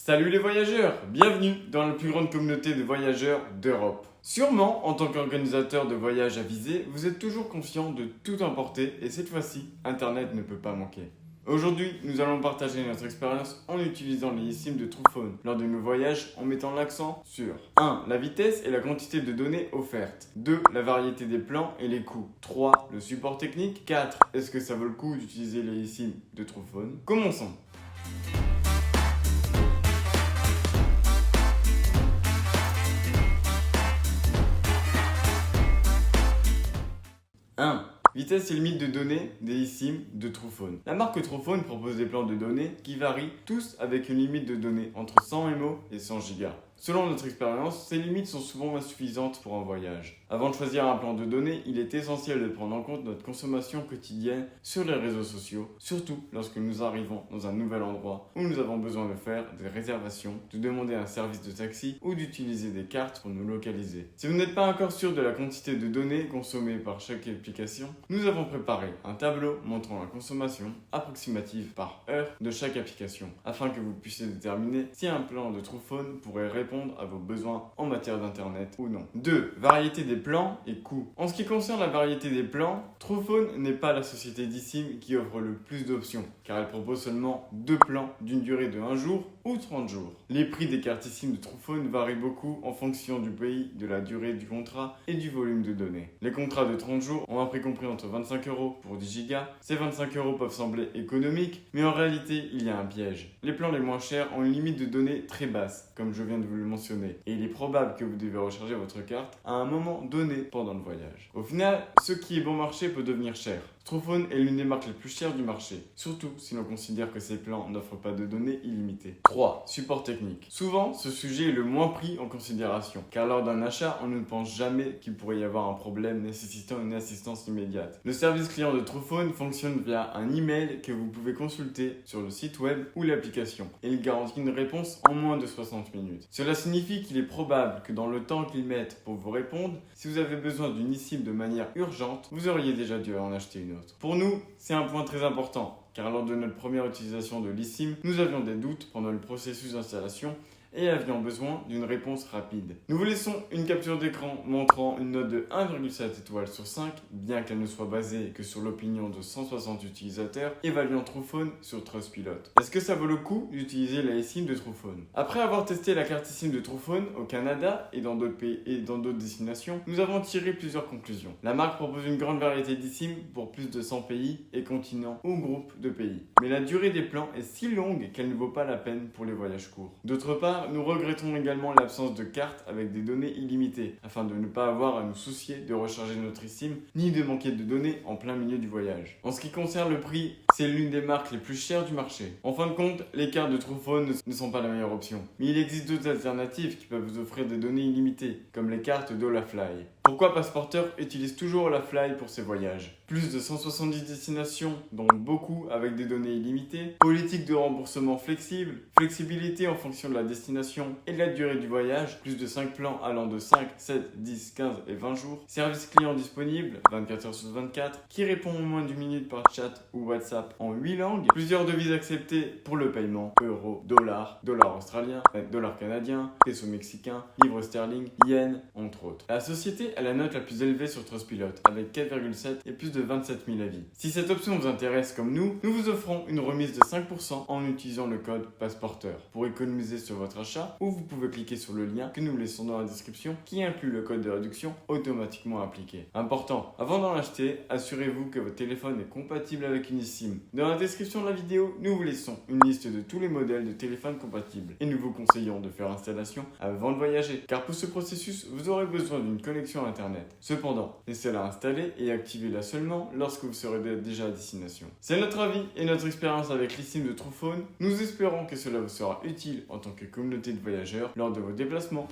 Salut les voyageurs, bienvenue dans la plus grande communauté de voyageurs d'Europe. Sûrement, en tant qu'organisateur de voyages avisé, vous êtes toujours conscient de tout emporter et cette fois-ci, Internet ne peut pas manquer. Aujourd'hui, nous allons partager notre expérience en utilisant les eSIM de TruePhone lors de nos voyages en mettant l'accent sur 1. La vitesse et la quantité de données offertes. 2. La variété des plans et les coûts. 3. Le support technique. 4. Est-ce que ça vaut le coup d'utiliser les eSIM de TruePhone? Commençons. 1. Vitesse et limite de données des eSIM de TruePhone. La marque TruePhone propose des plans de données qui varient tous avec une limite de données entre 100 MO et 100 Go. Selon notre expérience, ces limites sont souvent insuffisantes pour un voyage. Avant de choisir un plan de données, il est essentiel de prendre en compte notre consommation quotidienne sur les réseaux sociaux, surtout lorsque nous arrivons dans un nouvel endroit où nous avons besoin de faire des réservations, de demander un service de taxi ou d'utiliser des cartes pour nous localiser. Si vous n'êtes pas encore sûr de la quantité de données consommées par chaque application, nous avons préparé un tableau montrant la consommation approximative par heure de chaque application, afin que vous puissiez déterminer si un plan de TruePhone pourrait répondre à vos besoins en matière d'internet ou non. 2. Variété des plans et coûts. En ce qui concerne la variété des plans, TruePhone n'est pas la société d'eSIM qui offre le plus d'options, car elle propose seulement 2 plans d'une durée de 1 jour ou 30 jours. Les prix des cartes eSIM de TruePhone varient beaucoup en fonction du pays, de la durée du contrat et du volume de données. Les contrats de 30 jours ont un prix compris entre 25 € pour 10 Go. Ces 25 € peuvent sembler économiques, mais en réalité, il y a un piège. Les plans les moins chers ont une limite de données très basse, comme je viens de vous le mentionner, et il est probable que vous devez recharger votre carte à un moment donné pendant le voyage. Au final, ce qui est bon marché peut devenir cher. TruePhone est l'une des marques les plus chères du marché, surtout si l'on considère que ces plans n'offrent pas de données illimitées. 3. Support technique. Souvent, ce sujet est le moins pris en considération, car lors d'un achat, on ne pense jamais qu'il pourrait y avoir un problème nécessitant une assistance immédiate. Le service client de TruePhone fonctionne via un email que vous pouvez consulter sur le site web ou l'application, et il garantit une réponse en moins de 60 minutes. Cela signifie qu'il est probable que dans le temps qu'ils mettent pour vous répondre, si vous avez besoin d'une eSIM de manière urgente, vous auriez déjà dû en acheter une autre. Pour nous, c'est un point très important, car lors de notre première utilisation de l'eSIM, nous avions des doutes pendant le processus d'installation et avions besoin d'une réponse rapide. Nous vous laissons une capture d'écran montrant une note de 1,7 étoiles sur 5, bien qu'elle ne soit basée que sur l'opinion de 160 utilisateurs, évaluant TruePhone sur Trustpilot. Est-ce que ça vaut le coup d'utiliser la eSIM de TruePhone? Après avoir testé la carte eSIM de TruePhone au Canada et dans d'autres pays et dans d'autres destinations, nous avons tiré plusieurs conclusions. La marque propose une grande variété d'eSIM pour plus de 100 pays et continents ou groupes de pays. Mais la durée des plans est si longue qu'elle ne vaut pas la peine pour les voyages courts. D'autre part, nous regrettons également l'absence de cartes avec des données illimitées, afin de ne pas avoir à nous soucier de recharger notre eSIM, ni de manquer de données en plein milieu du voyage. En ce qui concerne le prix, c'est l'une des marques les plus chères du marché. En fin de compte, les cartes de TruePhone ne sont pas la meilleure option. Mais il existe d'autres alternatives qui peuvent vous offrir des données illimitées, comme les cartes d'Olafly. Pourquoi Passeporter utilise toujours Olafly pour ses voyages? Plus de 170 destinations, dont beaucoup avec des données illimitées, politique de remboursement flexible, flexibilité en fonction de la destination et de la durée du voyage, plus de 5 plans allant de 5, 7, 10, 15 et 20 jours, service client disponible 24 h sur 24, qui répond en moins d'une minute par chat ou WhatsApp en 8 langues, plusieurs devises acceptées pour le paiement, euro, dollar, dollar australien, dollar canadien, peso mexicain, livre sterling, yen, entre autres. La société a la note la plus élevée sur Trustpilot, avec 4,7 et plus de 27 000 avis. Si cette option vous intéresse comme nous vous offrons une remise de 5% en utilisant le code Passeporter pour économiser sur votre achat, ou vous pouvez cliquer sur le lien que nous laissons dans la description qui inclut le code de réduction automatiquement appliqué. Important, avant d'en acheter, assurez-vous que votre téléphone est compatible avec une eSIM. Dans la description de la vidéo, nous vous laissons une liste de tous les modèles de téléphones compatibles et nous vous conseillons de faire l'installation avant de voyager, car pour ce processus, vous aurez besoin d'une connexion à Internet. Cependant, laissez-la installer et activez-la seulement lorsque vous serez déjà à destination. C'est notre avis et notre expérience avec l'eSIM de TruePhone. Nous espérons que cela vous sera utile en tant que communauté de voyageurs lors de vos déplacements.